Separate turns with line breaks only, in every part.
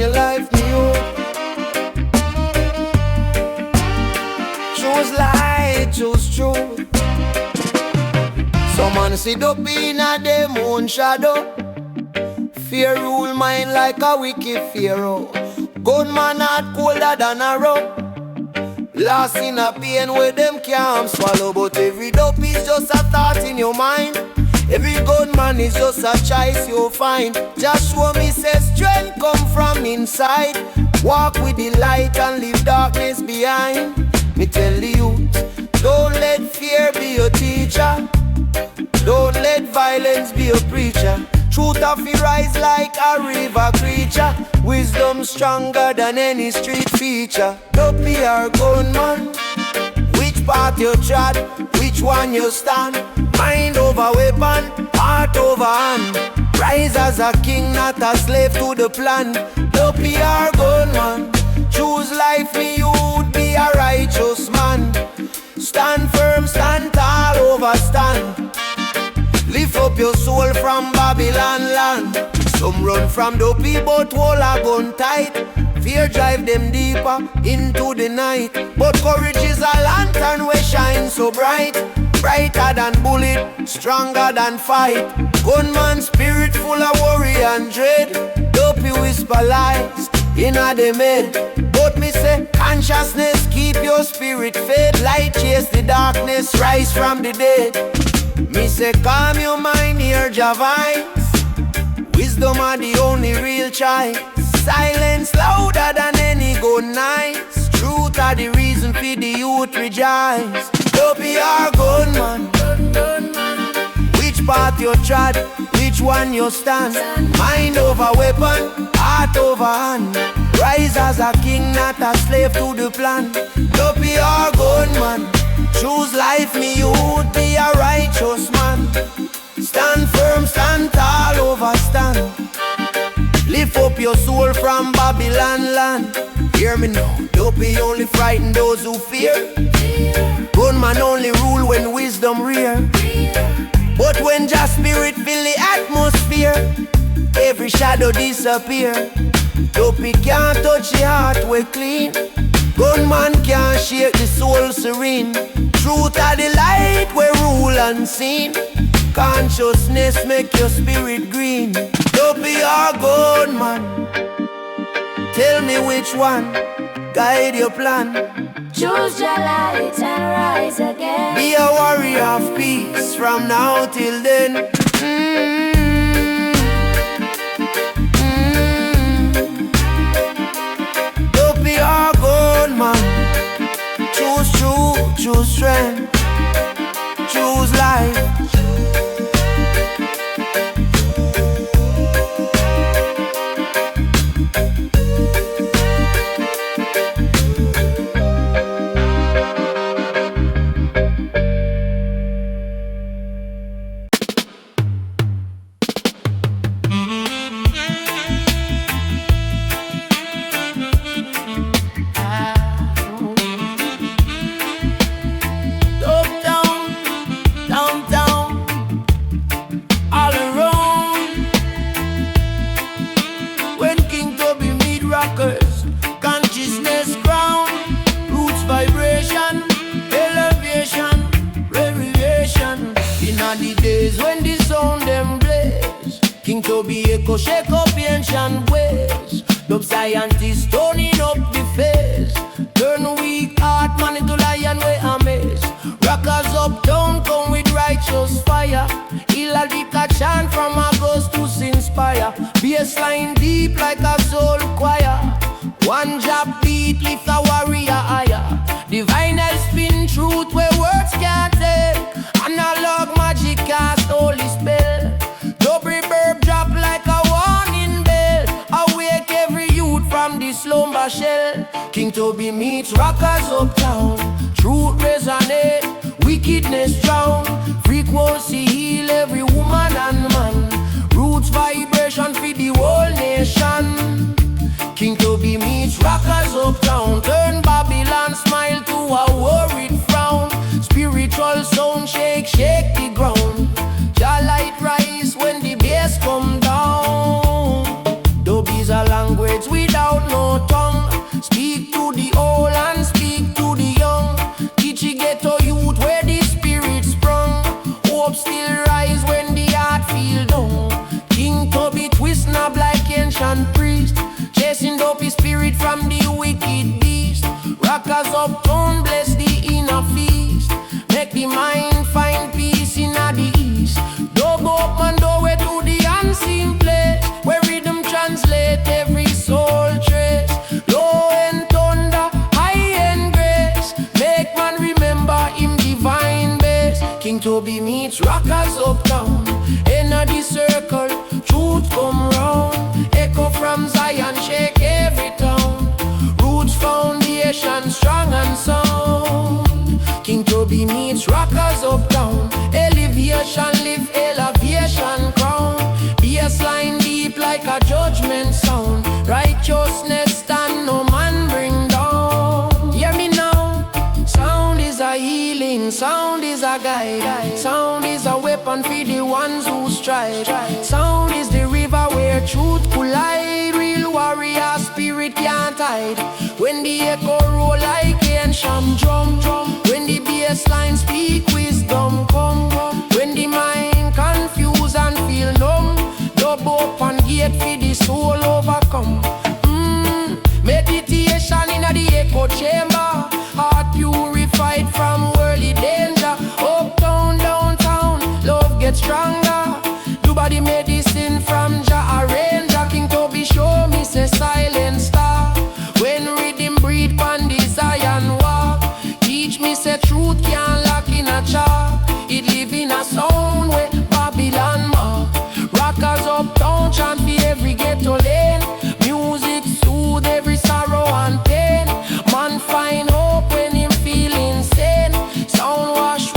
your life, me youth. Choose light, choose truth. Some man sit up in a them own shadow. Fear rule mind like a wicked pharaoh. Gunman heart colder than a rope. Lost in a pain where them can't swallow. But every dope is just a thought in your mind. Every gunman is just a choice you find. Joshua me says strength come from inside. Walk with the light and leave darkness behind. Me tell the youth, don't let fear be your teacher. Don't let violence be a preacher. Truth of it rise like a river creature. Wisdom stronger than any street feature. Don't be our gunman. Which path you trod, which one you stand. Mind over weapon, heart over hand. Rise as a king, not a slave to the plan. Don't be our gunman. Choose life, me you would be a righteous man. Stand firm, stand tall, overstand. Lift up your soul from Babylon land. Some run from dopey but hold a gun tight. Fear drive them deeper into the night. But courage is a lantern we shine so bright. Brighter than bullet, stronger than fight. Gunman spirit full of worry and dread. Dopey whisper lies in a them head. But me say consciousness keep your spirit fed. Light chase the darkness, rise from the dead. Me say calm your mind, hear Jah vibes. Wisdom are the only real choice. Silence louder than any good nights. Truth are the reason for the youth rejoice. Don't be our gunman. Which path you trod, which one you stand. Mind over weapon, heart over hand. Rise as a king, not a slave to the plan. Don't be our gunman. Choose life, me you would be a righteous man. Stand firm, stand tall, overstand. Lift up your soul from Babylon land. Hear me now, don't be only frighten those who fear. Gunman only rule when wisdom rear. But when Jah spirit fill the atmosphere, every shadow disappear. Dopey can't touch the heart we clean. Gunman can't shake the soul serene. Truth are the light we rule unseen. Consciousness make your spirit green. Don't be our gunman. Tell me which one guide your plan.
Choose your light and rise again.
Be a warrior of peace from now till then. Don't be our gunman. Choose truth, choose strength, choose life.
Shake up ancient ways. Dub scientists toning up the face. Turn weak heart man into lion we amaze. Rockers up down come with righteous fire. He'll be a chant from a ghost to inspire. Bassline deep like a soul choir. One job beat lift a warrior higher. Divine spin truth where words can't take. Analog magic cast holy spell. Double burp drop like a warning bell. Awake every youth from the slumber shell. King Toby meets rockers uptown. Truth resonate, wickedness drown. Frequency heal every woman and man. Roots vibration feed the whole nation. King Toby meets rockers uptown. Turn Babylon smile to a worried frown. Spiritual sound shake, shake the ground. Jah light rise when the bass come down. Dub is a language without militant priest, chasing dopey spirit from the wicked beast. Rockers uptown, bless the inner feast. Make the mind find peace in the east. Dub up and doorway to the unseen place, where rhythm translate every soul trace. Low end thunder, high end grace, make man remember him divine base. King Toby meets rockers uptown, energy circle, truth come round. Echo from Zion, shake every town. Roots foundation, strong and sound. King Toby meets rockers uptown. Elevation, live elevation crown. Bassline deep like a judgment sound. Righteousness stand, no man bring down. Hear me now. Sound is a healing, sound is a guide. Sound is a weapon for the ones who strive. Sound is the river where truth collide. Real warrior spirit can't hide. When the echo roll like ancient drum. When the bassline speak, wisdom come. When the mind confuse and feel numb, dub up and gate for the soul overcome. Meditation in the echo chamber, heart purified from worldly danger. Uptown, downtown, love gets stronger. Do body medicine from Jah arranger. King Toby show me say silent star. When rhythm breathe pan the Zion walk, teach me say truth can't lock in a jar. It live in a sound where Babylon mark. Rockers uptown chant for every ghetto lane. Music soothe every sorrow and pain. Man find hope when him feel insane. Sound wash,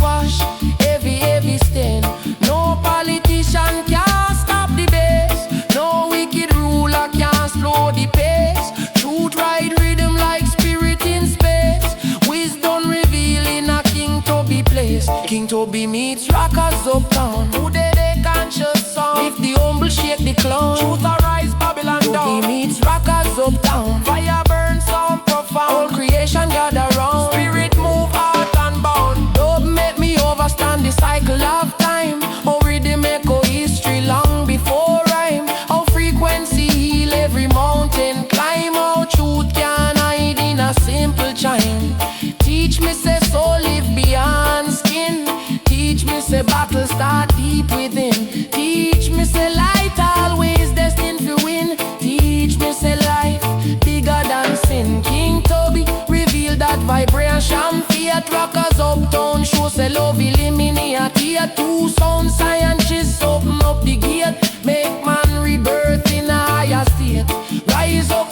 heavy stain. No politician can stop the bass. No wicked ruler can slow the pace. Truth ride rhythm like spirit in space. Wisdom revealing a King Toby place. King Toby meets rockers uptown. Who they conscious sound. If the humble shake the clown, truth arise Babylon down. Toby meets rockers uptown. Fire burn sound profound. All creation gather round. Spirit move heart and bound. Dub make me overstand the cycle of time. How rhythm echo history long before rhyme. How frequency heal every mountain climb. How truth can hide in a simple chime. Teach me say soul live beyond skin. Teach me say battle start deep within. Teach me say light always destined to win. Teach me say life bigger than sin. King Toby reveal that vibration. Fiat rockers uptown show say love eliminate. Here two sound scientists open up the gate. Make man rebirth in a higher state. Rise up,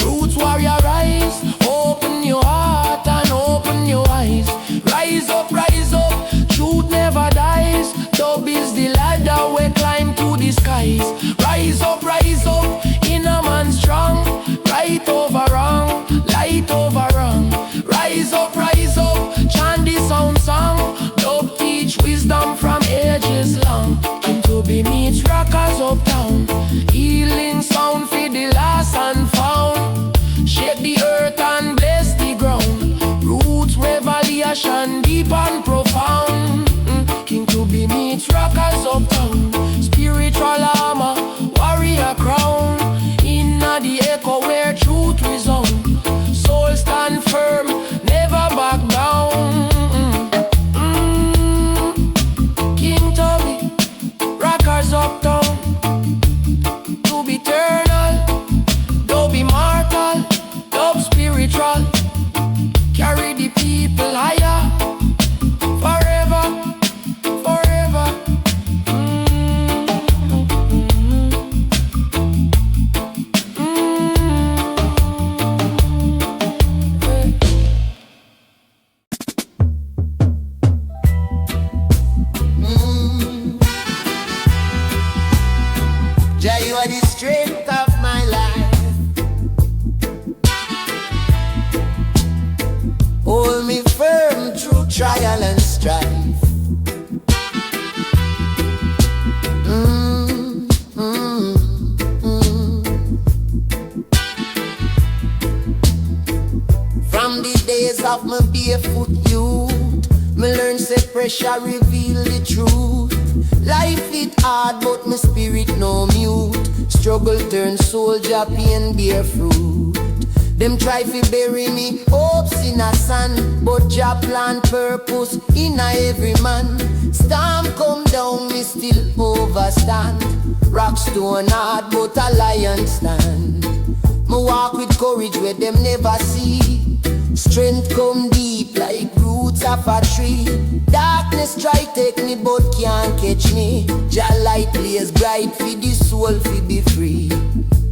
roots warrior rise. Open your heart and open your eyes. Rise up, truth never dies. Dub is the ladder we climb to the skies. Rise up, inner man strong. Right over wrong, light over wrong. Rise up, chant the sound song. Dub teach wisdom from ages long. King Toby meets rockers uptown. Healing sound for the lost and found. Shake the earth and bless the ground. Roots revelation deep and profound. King Toby meets rockers uptown. Spiritual armor, warrior crown. Inna the echo where truth resound. Soul stand firm, never back down. King Toby, rockers uptown. To be eternal, don't be mortal. Dub spiritual, carry the people higher. Forever.
Jah, you are the strength of my life. Hold me firm through trial and strife. From the days of my barefoot youth, me learn say pressure reveal the truth. Life it hard but my spirit no mute.
struggle turn soldier, pain bear fruit. Them try fi bury me hopes in a sand, but Jah plant purpose in a every man. Storm come down, me still overstand. Rock stone hard, but a lion stand. Me walk with courage where them never see. Strength come deep like roots of a tree. Darkness try take me but can't catch me. Jah light blaze bright for the soul fi be free.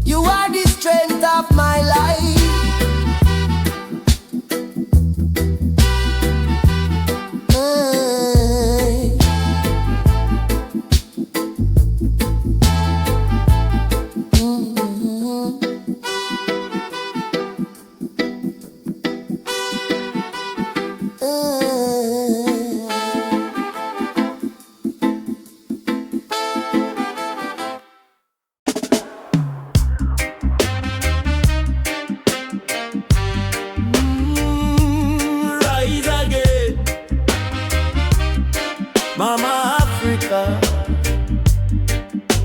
You are the strength of my life.
Mama Africa,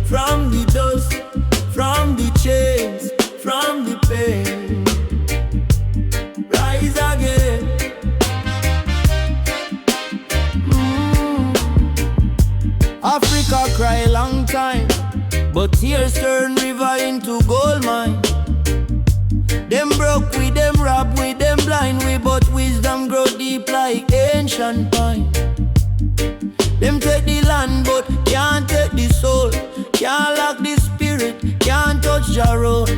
from the dust, from the chains, from the pain, rise again. Africa cry long time, but tears turn river into gold mine. Them broke with them rob with them blind we, but wisdom grow deep like ancient pine. Them take the land but can't take the soul. Can't lock the spirit, can't touch Jah road.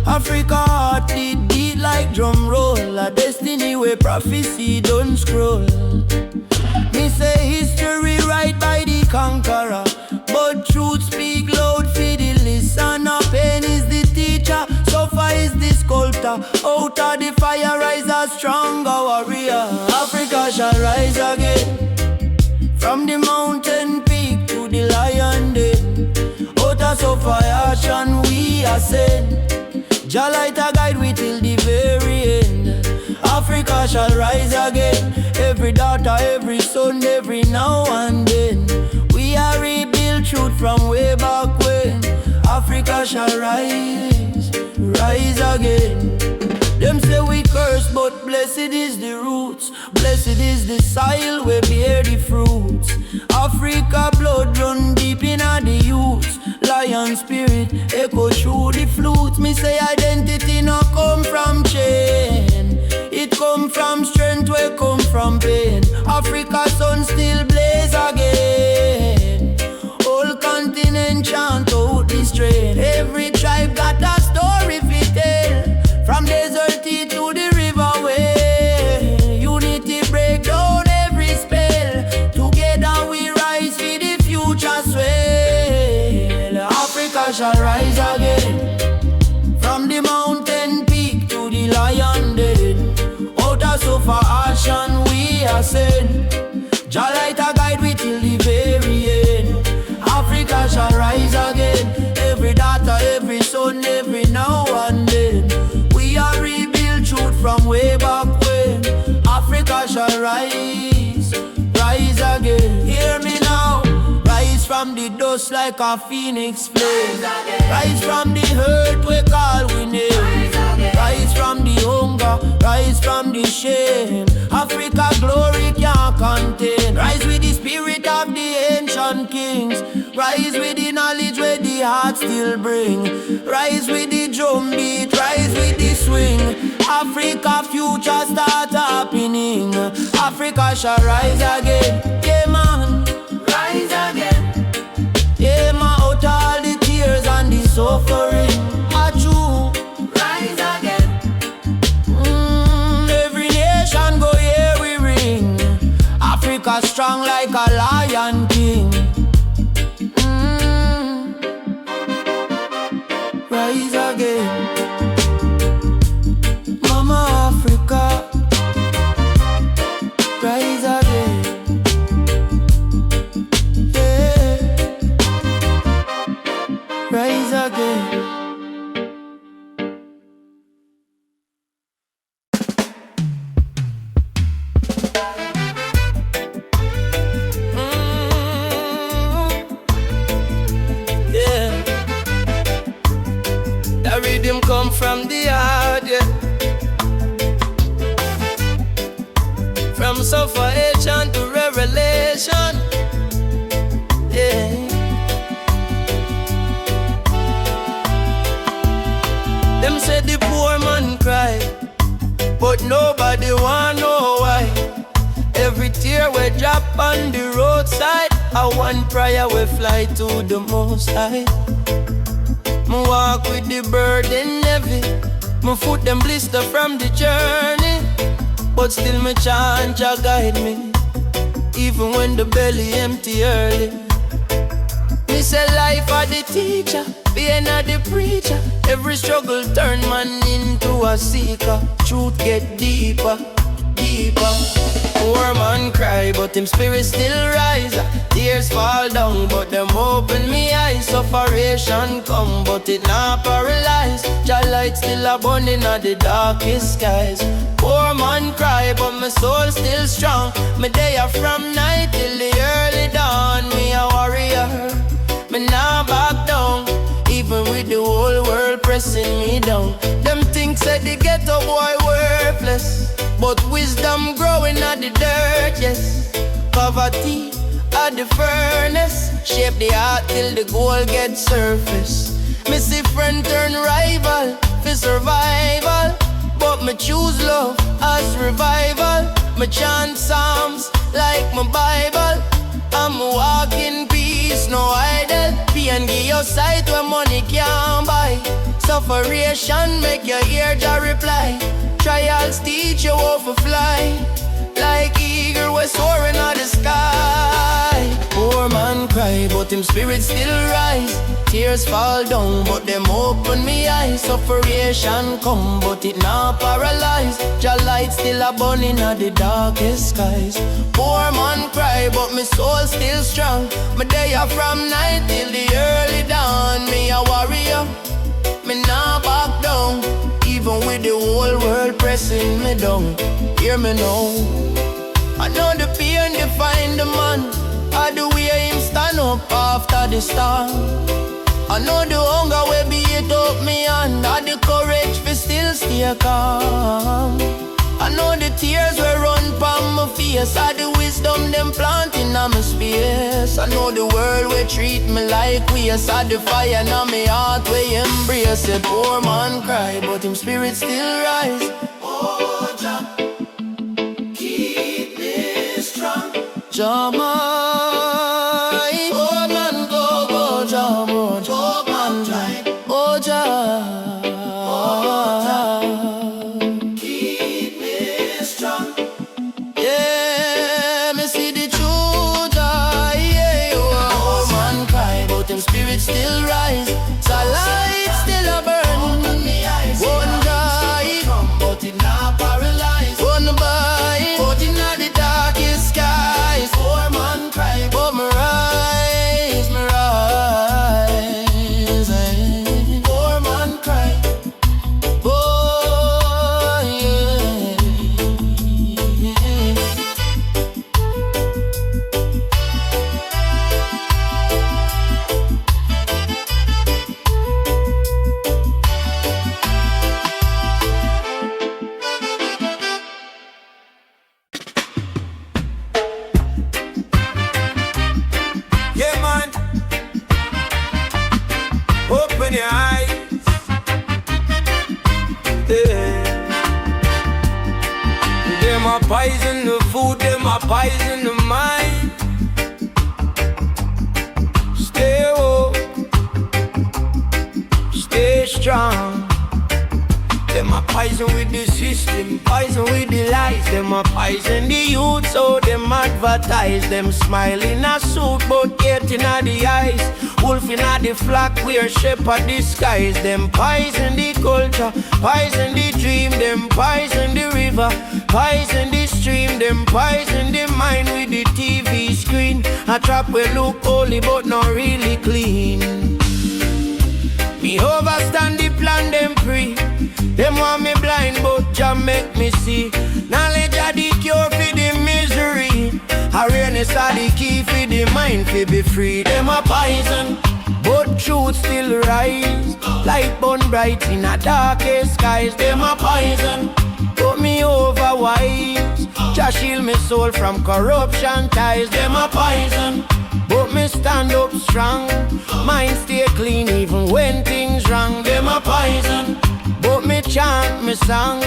Africa heart beat like drum roll. A destiny where prophecy don't scroll. Me say history right by the conqueror, but truth speak loud for the listener. Pain is the teacher, suffer is the sculptor. Out of the fire rise a stronger warrior. Africa shall rise again. From the mountain peak to the lion den, out of suffer we ascend. Jah light a guide we till the very end. Africa shall rise again. Every daughter, every son, every now and then. We are rebuild truth from way back when. Africa shall rise, rise again. Them say we curse, but blessed is the roots. Blessed is the soil where bear the fruits. Africa blood run deep in the youth. Lion spirit echo through the flute. Me say identity no come from chain. It come from strength, where come from pain. Africa sun still blaze again. Whole continent chant out the strain. Every tribe got a story fi tell. From desert to the river way. Unity break down every spell. Together we rise for the future swell. Africa shall rise again. From the mountain peak to the lion den. Out of suffer we ascend. Jah light a guide we till the very end. Africa shall rise again. Every daughter, every son, every now and then. We are rebuild truth from way back when. Africa shall rise, rise again. Hear me now. Rise from the dust like a phoenix flame. Rise from the hurt we call we name. Rise from the hunger, rise from the shame. Africa glory can't contain. Rise with the spirit of the ancient kings. Rise with the knowledge where the heart still bring. Rise with the drum beat, rise with the swing. Africa future start happening. Africa shall rise again. Yeah man, rise again. Yeah man, out all the tears and the suffering. Achoo, rise again. Every nation go here we ring. Africa strong like a lion king. Rise again. Mama Africa, rise again. Yeah. Rise again.
from suffocation to revelation. Yeah. Them say the poor man cry, but nobody wanna know why. Every tear we drop on the roadside, I one prayer we fly to the Most High. Me walk with the burden heavy, my foot them blister from the journey, but still me chant Jah guide me, even when the belly empty early. Me say life are the teacher, being a the preacher. Every struggle turn man into a seeker. Truth get deeper, deeper. Poor man cry, but him spirit still rise. Tears fall down, but them open me eyes. Sufferation come, but it not paralyze. Jah light still a burning at the darkest skies. Poor man cry, but my soul still strong. Me day from night till the early dawn. Me a warrior, me nah back down, even with the whole world pressing me down. Them things said the ghetto boy worthless, but wisdom growing at the dirt, yes. Poverty at the furnace, shape the heart till the gold gets surface. Me see friend turn rival for survival, but me choose love as revival. Me chant psalms like my Bible. I'm walking peace, no idle. Pain give your sight when money can't buy. Sufferation make your ear Jah reply. Trials teach you how to fly, like eagle was soaring at the sky. Poor man cry, but him spirit still rise. Tears fall down, but them open me eyes. Sufferation come, but it not paralyze. Jah light still a burning at the darkest skies. Poor man cry, but me soul still strong. Me day from night till the early dawn. Me a warrior, me not back down, even with the whole world pressing me down. Hear me now, I know the pain define the man, I the way him stand up after the storm. I know the hunger will beat up me and I the courage for still stay calm. I know the tears will run from my face, I the wisdom them planting on my space. I know the world will treat me like waste, I the fire in my heart will embrace it. Poor man cry, but him spirit still rise. Oh Jah, keep me strong. Jah my, oh man go Jah, oh man try, oh Jah. Still rise, so light still a burn. One die, but it not paralyzed. One bite, but in the darkest skies. Poor man cry, but me rise, me rise. Poor man cry, oh yeah. Open your eyes, yeah. Them a poison the food, them a poison the mind. Stay woke, stay strong. Them a poison with the system, poison with the lies. Them a poison the youth, so them advertise. Them smile in a suit, but yet in the eyes. Wolf in the flock, wear shepherd disguise. Them poison the culture, poison the dream. Them poison the river, poison the stream. Them poison the mind with the TV screen. A trap will look holy, but not really clean. Me overstand the plan, them free. Them want me blind, but Jah make me see. Knowledge are the cure for the misery. Awareness are the key for the mind to be free. Them a poison, but truth still rise. Light burn bright in a darkest skies. Them a poison, put me over wise. Jah shield me soul from corruption ties. Them a poison, but me stand up strong. Mind stay clean even when things wrong. Them a poison, but me chant me song.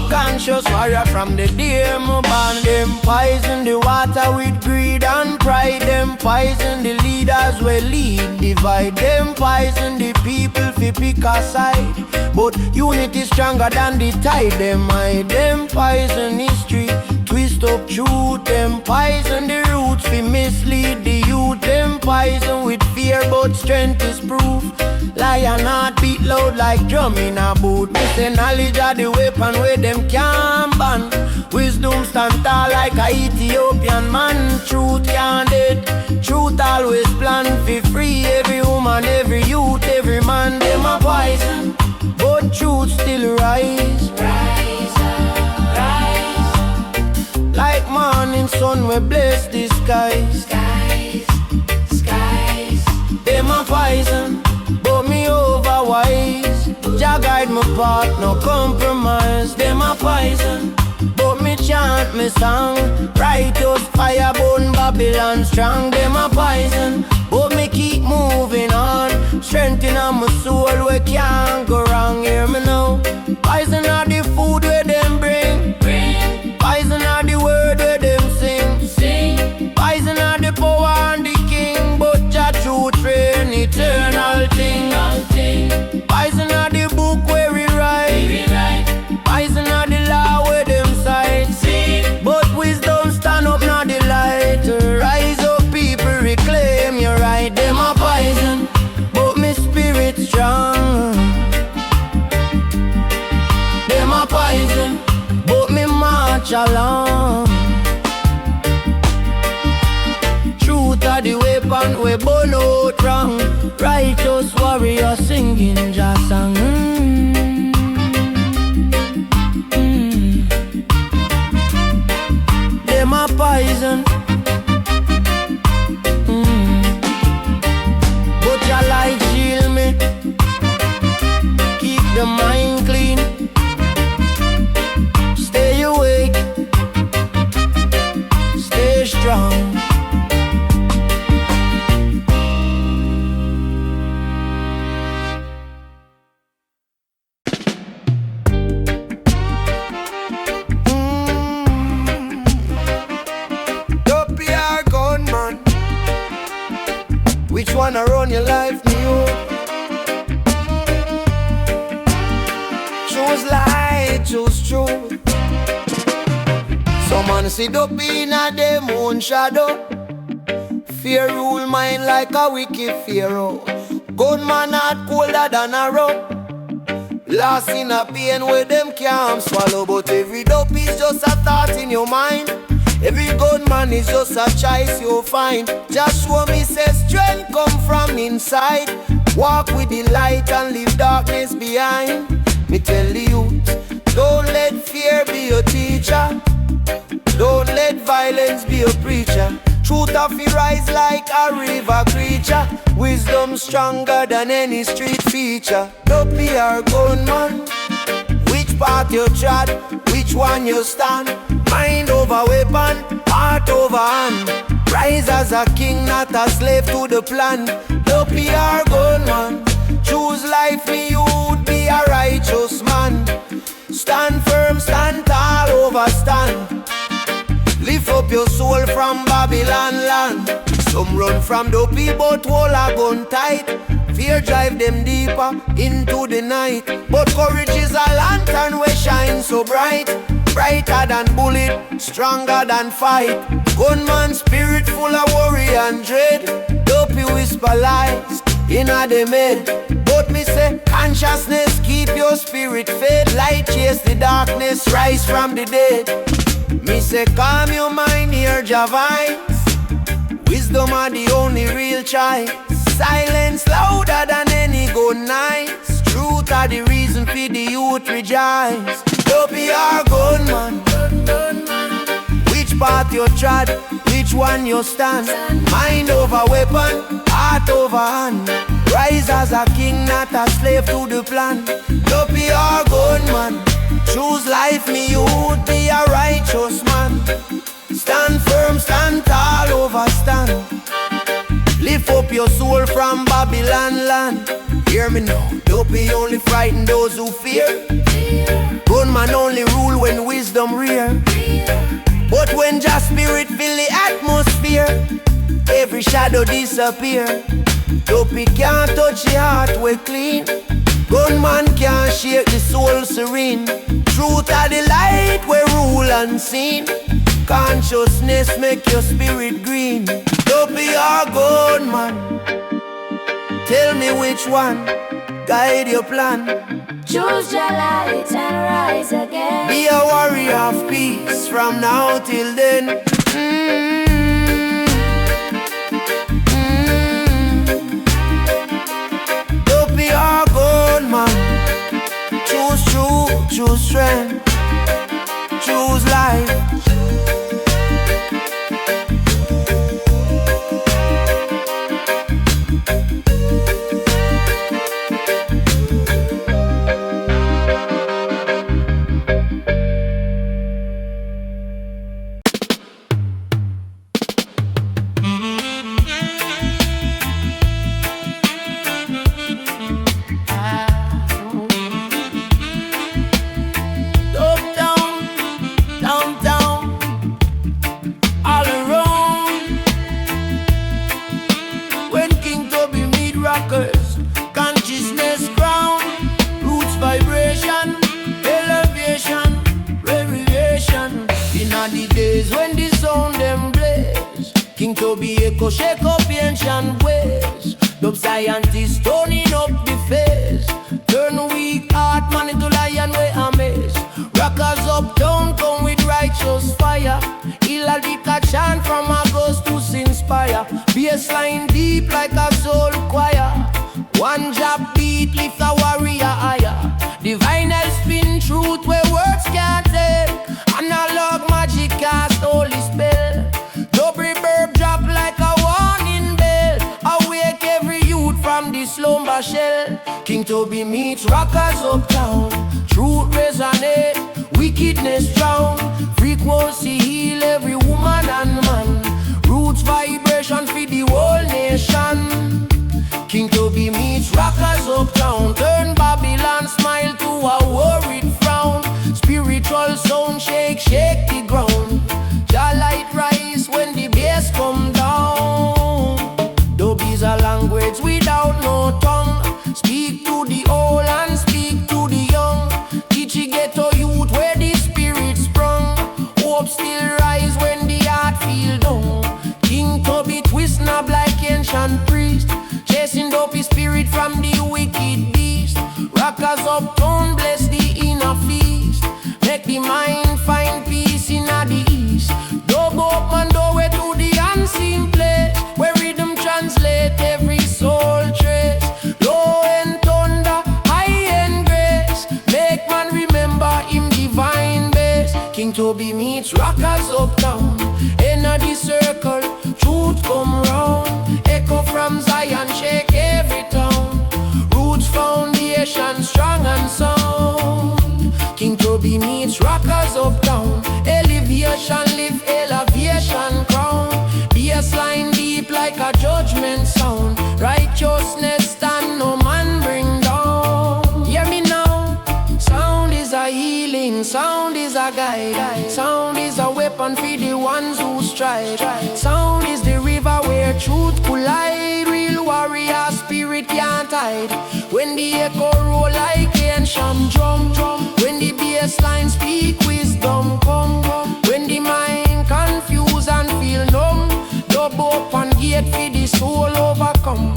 Conscious warrior from the day me born. Them poison the water with greed and pride. Them poison the leaders we lead divide. Them poison the people fi pick a side, but unity stronger than the tide. Them hide. Them poison history, twist up truth. Them poison the roots fi mislead the youth. Them poison with fear but strength is proof. Lion heart beat loud like drum in a boot. Me say knowledge are the weapon where them can't ban. Wisdom stand tall like a Ethiopian man. Truth can't dead, truth always plan fi free every woman, every youth, every man. Them a poison, but truth still rise.
Rise up, rise.
Like morning sun we bless the skies.
Skies, skies.
Them a poison, but me over wise. Jah guide my path, no compromise. Them a poison, but me chant me song. Righteous fire burn Babylon strong. Them a poison, but me keep moving on. Strengthening my soul, we can't go wrong. Hear me now. Poison are the food where them bring. Poison are the word where them sing. Poison are the power and the king, but Jah truth reign eternal thing. Poison are the book where we write. Poison are the law where them cite. But wisdom stand up now the light. Rise up people, reclaim your right. Them a poison, but me spirit strong. Them a poison, but me march along. Truth are the weapon we burn out wrong. Righteous warrior singing Jah song. Them a poison, but Jah light shield me. Keep the mind clean. Stay awake, stay strong.
Which one a run your life, me oh? Choose light, choose truth. Some man sit up in a them own shadow. Fear rule mind like a wicked pharaoh. Gunman heart colder than a rope. Lost in a pain where them can't swallow. But every dope is just a thought in your mind. Every gunman is just a choice you find. Joshua me says strength come from inside. Walk with the light and leave darkness behind. Me tell the youth, don't let fear be your teacher. Don't let violence be your preacher. Truth of it rise like a river creature. Wisdom stronger than any street feature. Don't be our gunman. Which path you trod, which one you stand. Mind over weapon, heart over hand. Rise as a king, not a slave to the plan. Don't be our gunman. Choose life, me you would be a righteous man. Stand firm, stand tall, overstand. Lift up your soul from Babylon land. Some run from dopey but hold a gun tight. Fear drive them deeper into the night. But courage is a lantern we shine so bright. Brighter than bullet, stronger than fight. Gunman spirit full of worry and dread. Dopey whisper lies in a them head. But me say consciousness keep your spirit fed. Light chase the darkness, rise from the dead. Me say calm your mind, hear Jah vibes. Wisdom are the only real choice. Silence louder than any good nights. Truth are the reason for the youth rejoice. Don't be our gunman. Which path you trod, which one you stand. Mind over weapon, heart over hand. Rise as a king, not a slave to the plan. Don't be our gunman. Choose life, me you would be a righteous man.
your soul from Babylon land. Hear me now, don't be only frightened those who fear. Gunman only rule when wisdom rear. But when just spirit fill the atmosphere, every shadow disappear. Dopey can't touch the heart we clean. Gunman can't shake the soul serene. Truth are the light we rule unseen. Consciousness make your spirit green. Dopey or gunman, tell me which one guide your plan.
Choose your light and rise again.
Be a warrior of peace from now till then. Don't be a gunman. Choose truth, choose strength, choose life. Consciousness ground, roots vibration, elevation, variation. In all the days when the sound them blaze, King Toby echo shake up ancient ways. Dub scientists toning up the face, turn weak heart man into lion we amaze. Rockers up down come with righteous fire. He'll the chant from a ghost to inspire. Bassline deep like a soul choir. One job beat lift a warrior higher. Divine spin truth where words can't take. Analog magic cast holy spell. Double burp drop like a warning bell. Awake every youth from the slumber shell. King Toby meets rockers uptown. Truth resonate, wickedness drown. Frequency heal every woman and man. Roots vibration feed the whole nation. King Toby meets rockers uptown. Turn Babylon smile to a worried frown. Spiritual sound shake, shake the ground. Jah light rise when the bass come down. Dubby's a language without no tongue. Speak to the old and speak to the young. Teach the ghetto youth where the spirit sprung. Hope still rise when the heart feel down. King Toby twist knob like ancient priest. Chasing dopey spirit from the wicked beast. Rockers uptown bless the inner feast. Make the mind find peace in the east. Dub up and doorway to the unseen place, where rhythm translate every soul trace. Low end thunder, high end grace. Make man remember him divine base. King Toby meets rockers uptown. Energy circle, truth come round. Echo from Zion shake every town. Roots foundation strong and sound. King Toby meets rockers uptown. Elevation lift elevation crown. Bassline deep like a judgment sound. Righteousness stand no man bring down. Hear me now. Sound is a healing, sound is a guide. Sound is a weapon for the ones who strive. Sound is the river where truth collide. Real warrior spirit can't hide. When the echo roll like ancient drum. When the bassline speak wisdom come. When the mind confuse and feel numb. Dub up and gate for the soul overcome.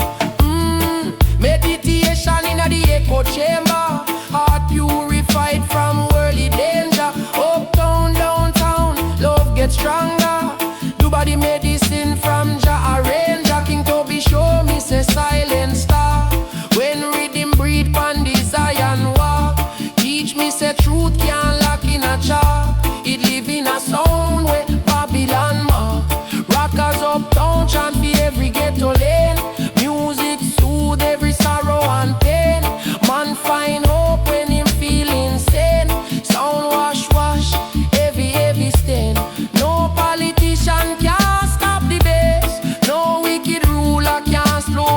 Meditation in the echo chamber. Heart purified from worldly danger. Uptown, downtown, love gets stronger. Do body medicine from Jah arranger. King Toby show me say silent star. When rhythm breathe pan desire and walk. Teach me say truth can't lock in a jar. It live in a sound where Babylon mark. Rockers uptown chant for every ghetto lane. Music soothe every sorrow and pain. Man find hope when him feel insane. Sound wash, heavy stain. No politician can stop the bass. No wicked ruler can slow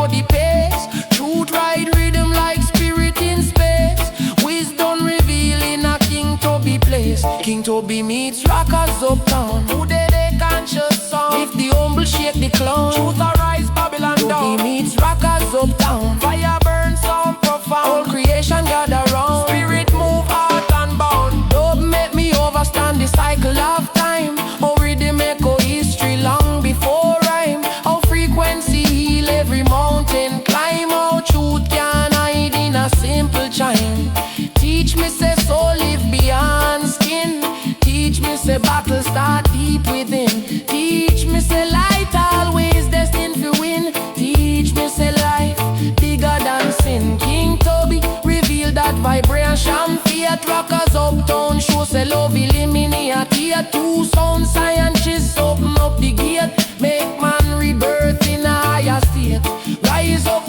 be meets rockers uptown. Who they conscious sound? If the humble shake the clown, truth arise Babylon down. Be meets rockers uptown. Fire burn sound profound. All creation gather round. Spirit move heart and bound. Don't make me overstand the cycle of time. How rhythm echo history long before rhyme. How frequency heal every mountain climb. How truth can hide in a simple chime. Teach me say soul live beyond skin. Teach me say battle start deep within. Teach me say light always destined to win. Teach me say life bigger than sin. King Toby reveal that vibration. Fiat rockers uptown show say love eliminate. Here two sound scientists open up the gate. Make man rebirth in a higher state. Rise up,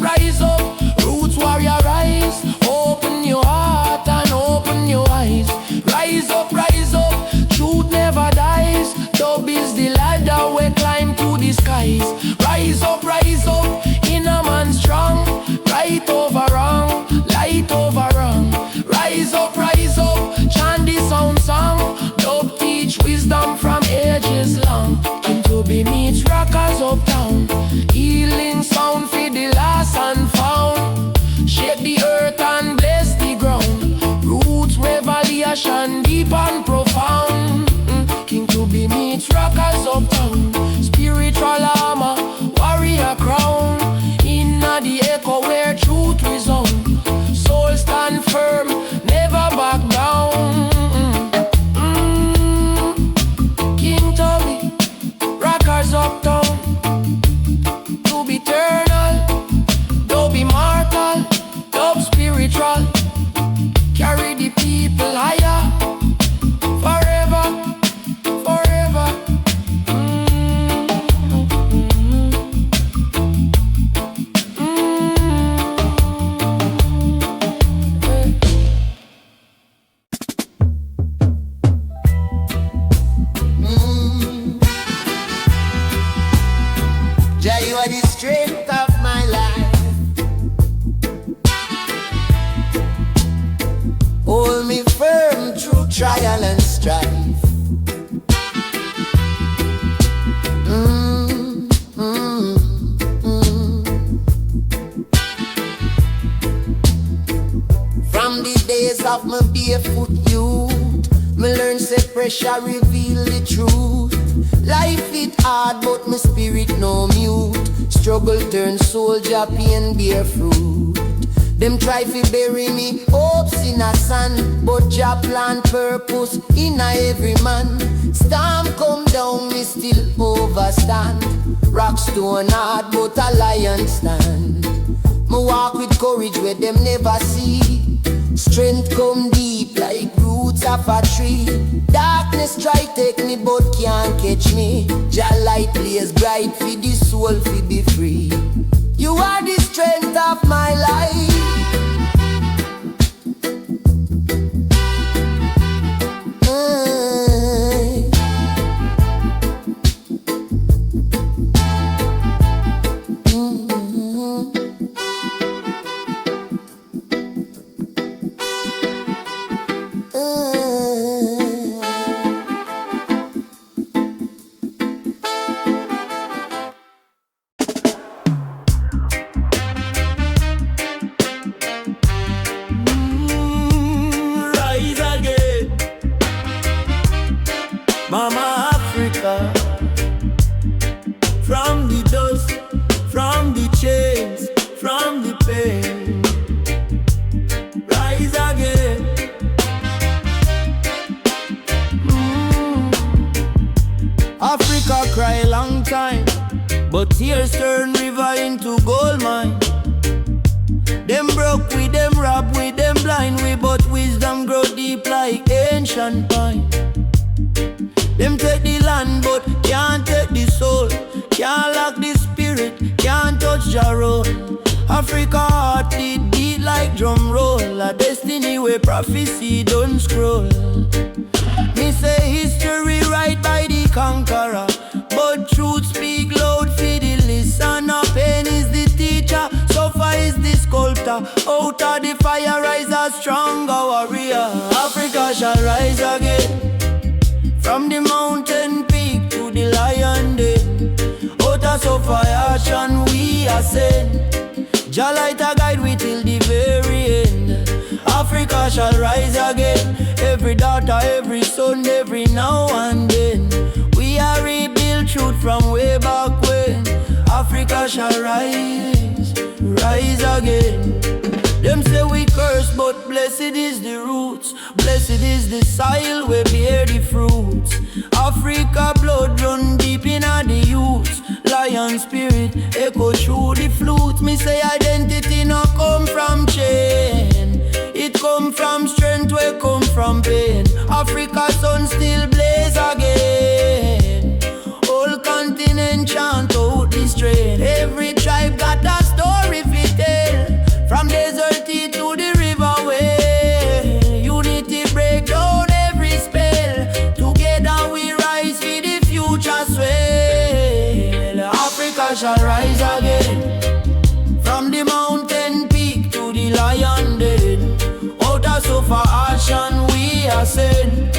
roots warrior rise. Open your heart and open your eyes. Rise up, truth never dies. Dub is the ladder we climb to the skies. Rise up, inner man strong. Right over wrong, light over wrong. Rise up, chant the sound song. Dub teach wisdom from ages long. Into be meets rockers uptown. Healing sound for the lost and found. Shake the earth and bless the ground. Roots revelation deep and profound. King to be meets rockers uptown. Spiritual armor, warrior crown. Inna the echo where truth resound. Soul stand firm, never back down. King Tommy, rockers uptown. To be eternal, don't be mortal. Dub spiritual, carry the people higher. Forever.
Jah, you are the strength of my life. Hold me firm through trial and strife. From the days of my barefoot youth, me learn say pressure reveal the truth. Life it hard but my spirit no mute. Struggle turn soldier, pain bear fruit. Them try fi bury me hopes in a sand, but Jah plant purpose in a every man. Storm come down, me still overstand. Rock stone hard, but a lion stand. Me walk with courage where them never see. Strength come deep like roots of a tree. Darkness try take me, but can't catch me. Jah light blaze bright for the soul fi be free. You are the strength of my life.
Mama Africa, from the dust, from the chains, from the pain, rise again. Africa cry long time, but tears turn river into gold mine. Them broke with them, rob with them, blind with, but wisdom grow deep like ancient pine. Them take the land but can't take the soul. Can't lock the spirit, can't touch the road. Africa heart beat like drum roll. A destiny where prophecy don't scroll. Me say history right by the conqueror, but truth speak loud for the listener. Pain is the teacher, suffer is the sculptor. Out of the fire rise a stronger warrior. Africa shall rise again. From the mountain peak to the lion den, out of sufferation we ascend. Jah light a guide we till the very end. Africa shall rise again. Every daughter, every son, every now and then. We are rebuilt truth from way back when. Africa shall rise, rise again. Them say we curse, but blessed is the roots. Blessed is the soil where bear the fruits. Africa blood run deep in the youth. Lion spirit echo through the flute. Me say identity no come from chain. It come from strength, we come from pain. Africa sun still blaze again. Whole continent chant out this strain. Every tribe got a story fi tell. From desert tea to the river way. Unity break down every spell. Together we rise for the future swell. Africa shall rise again. From the mountain peak to the lion den. Out of sufferation we ascend.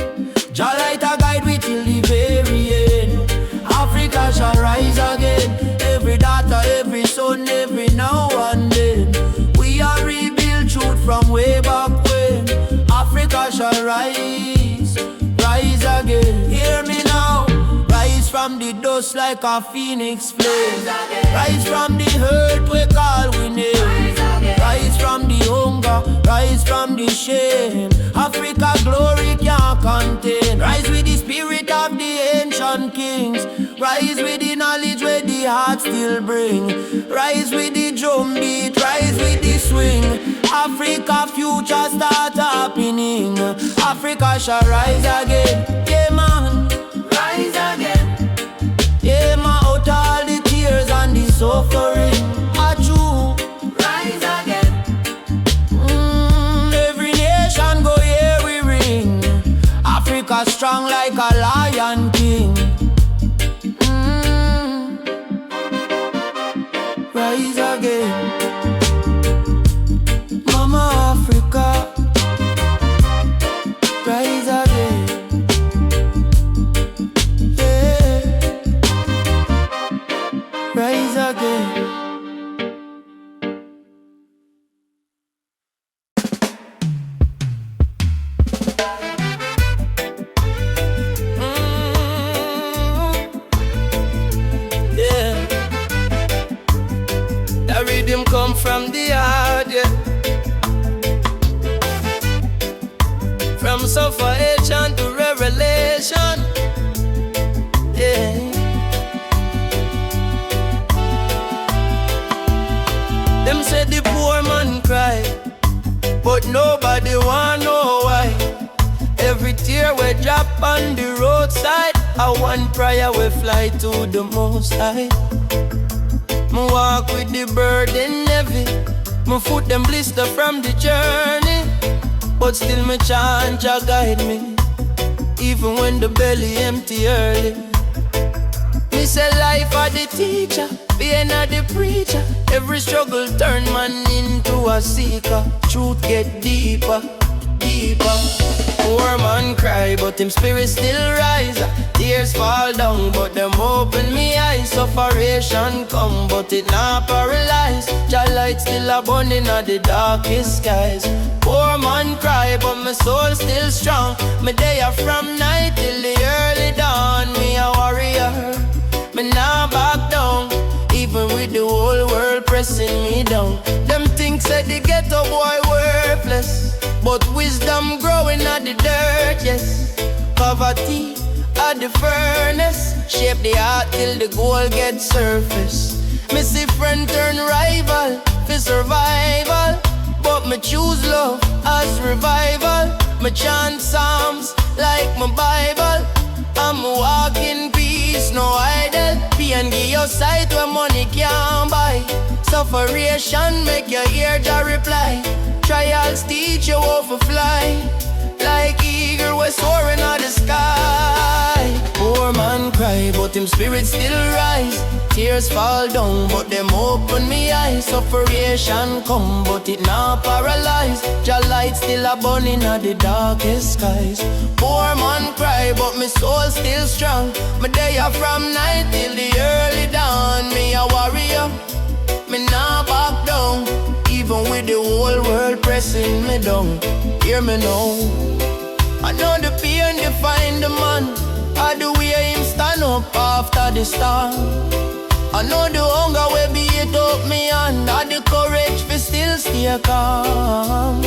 Jah light a guide we till the very end. Africa shall rise again. Every daughter, every son, every now and then. We are rebuilt truth from way back when. Africa shall rise, rise again. Hear me now. Rise from the dust like a phoenix flame. Rise from the hurt we call we name. Rise from the hunger, rise from the shame. Africa glory can't contain. Rise with the spirit of the ancient kings. Rise with the knowledge where the heart still bring. Rise with the drum beat, rise with the swing. Africa future start happening. Africa shall rise again. Yeah man, rise again. Yeah man, out all the tears and the suffering. Achoo, rise again. Every nation go here we ring. Africa strong like a lion king. Rise again. Mama Africa, rise again. Yeah, rise again. Rhythm come from the heart, yeah. From sufferation to revelation, yeah. Them say the poor man cry, but nobody wanna know why. Every tear we drop on the roadside, I one prayer we fly to the Most High. Me walk with the burden heavy. My foot them blister from the journey. But still me chant Jah guide me. Even when the belly empty early. Me say life are the teacher, being a the preacher. Every struggle turn man into a seeker. Truth get deeper, deeper. Poor man cry, but him spirit still rise. Tears fall down, but them open me eyes. Sufferation come, but it not paralyze. Jah light still a burning at the darkest skies. Poor man cry, but my soul still strong. Me day from night till the early dawn. Me a warrior, me not back down. Even with the whole world pressing me down. Them think said the ghetto boy worthless, but wisdom growing at the dirt, yes. Poverty at the furnace, shape the heart till the gold gets surface. Me see friend turn rival for survival, but me choose love as revival. Me chant psalms like my Bible. I'm walk in peace, no idle. Pain give your sight where money can't buy. Sufferation make your ear Jah reply. Trials teach you how to fly, like eagle we're soaring at the sky. Poor Poor man cry, but him spirit still rise. Tears fall down, but them open me eyes. Sufferation come, but it not paralyze. Jah light still a burning at the darkest skies. Poor man cry, but me soul still strong. Me day from night till the early dawn. Me a warrior, me not back down. Even with the whole world pressing me down. Hear me now. I know the pain define the man. I the way him stand up after the storm. I know the hunger will beat up me and I the courage for still stay calm.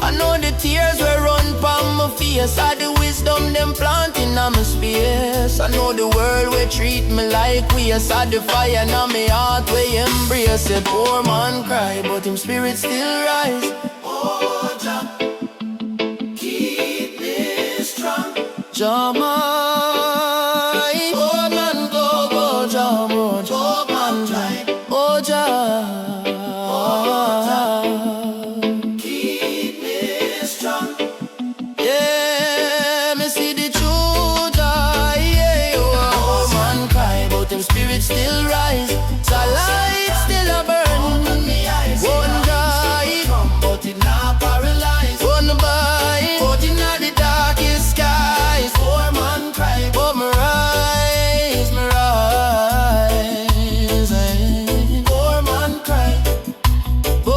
I know the tears will run from my face. I the wisdom them planting on my space. I know the world will treat me like waste. I the fire now me heart will embrace. A poor man cry, but him spirit still rise. Oh, Jah, keep me strong. Jah, oh man, go, Jah, oh man, try, oh Jah, keep me strong. Yeah, me see the truth, yeah, oh man cry, but him spirit still rise. So light still a burn, one dry, but it not paralyzed. One bite, but it not the darkest skies. Poor man cry, but me rise, me rise. Poor man cry, oh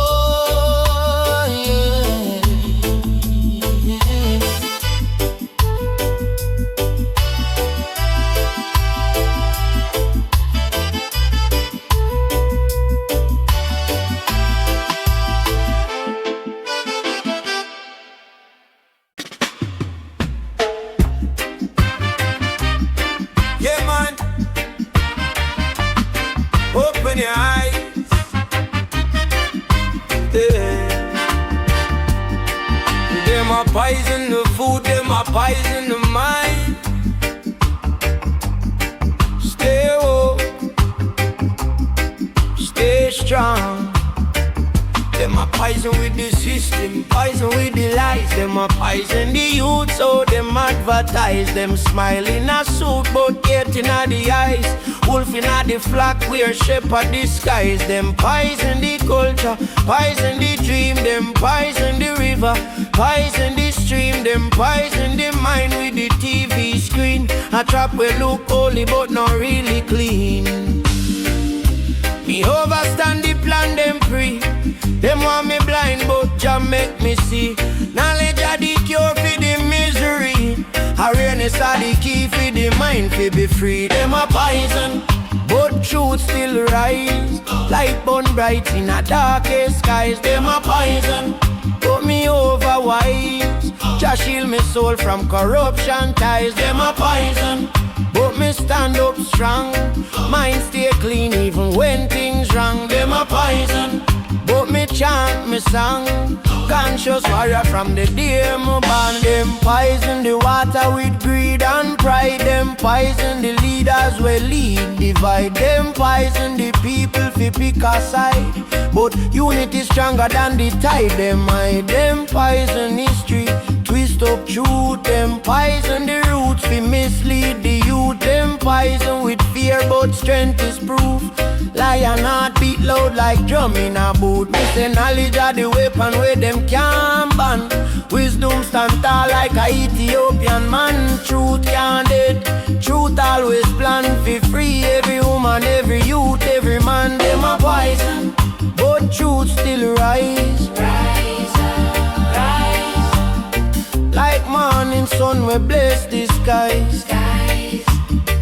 yeah.
Yeah, man. Open your eyes. Yeah. Them a poison the food, them a poison the mind. Stay woke, stay strong. Them a poison with the system, poison with the lies. Them a poison the youth, so them advertise. Them smile in a suit, but yet in the eyes. Wolf in the flock, wear shepherd disguise. Them poison the culture, poison the dream. Them poison the river, poison the stream. Them poison the mind with the TV screen. A trap will look holy, but not really clean. Me overstand the plan, them free. Them want me blind, but Jah make me see. Knowledge are the cure for the misery. Awareness are the key for the mind to be free. Them a poison, but truth still rise. Light burn bright in a darkest skies. Them a poison, put me over wise. Jah shield me soul from corruption ties. Them a poison, but me stand up strong. Mind stay clean even when things wrong. Them a poison, but me chant me song. Conscious warrior from the day me born. Them poison the water with greed and pride. Them poison the leaders we lead divide. Them poison the people fi pick a side. But unity stronger than the tide. Them hide. Them poison history, twist up truth. Them poison the roots fi mislead the youth. Them poison with fear, but strength is proof. Lion heart beat loud like drum in a boot. Me say knowledge are the weapon where them can't ban. Wisdom stand tall like a Ethiopian man. Truth can't dead, truth always plan for free. Every woman, every youth, every man. Them a poison, but truth still rise.
Rise up, rise.
Like morning sun we bless the skies.
Skies,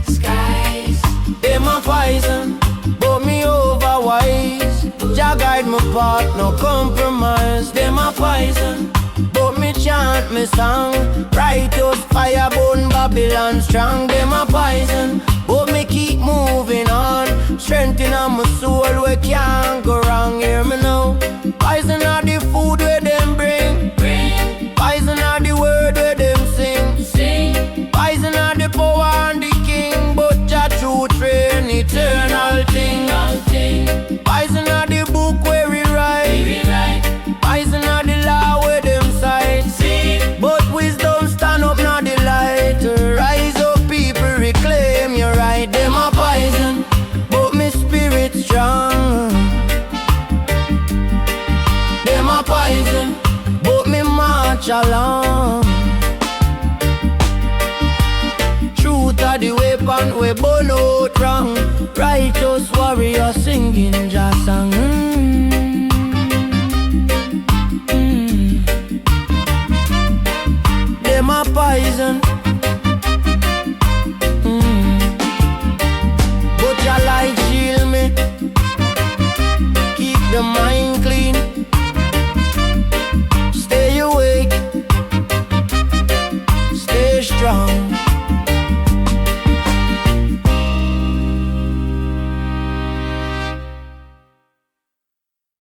skies.
Them a poison, but me over wise. Jah guide my path, no compromise. Them a poison, but me chant me song. Righteous fire burn Babylon strong. Them a poison, but me keep moving on. Strengthening my soul, we can't go wrong. Hear me now. Poison are the food where them bring. Poison are the word where them sing. Poison are the power and the king. But Jah truth reign, eternal thing. Poison are the book where we write. Poison are the law where them sight. But wisdom stand up now the light. Rise up people reclaim. we burn out wrong. Righteous warrior singing just song. Them a poison,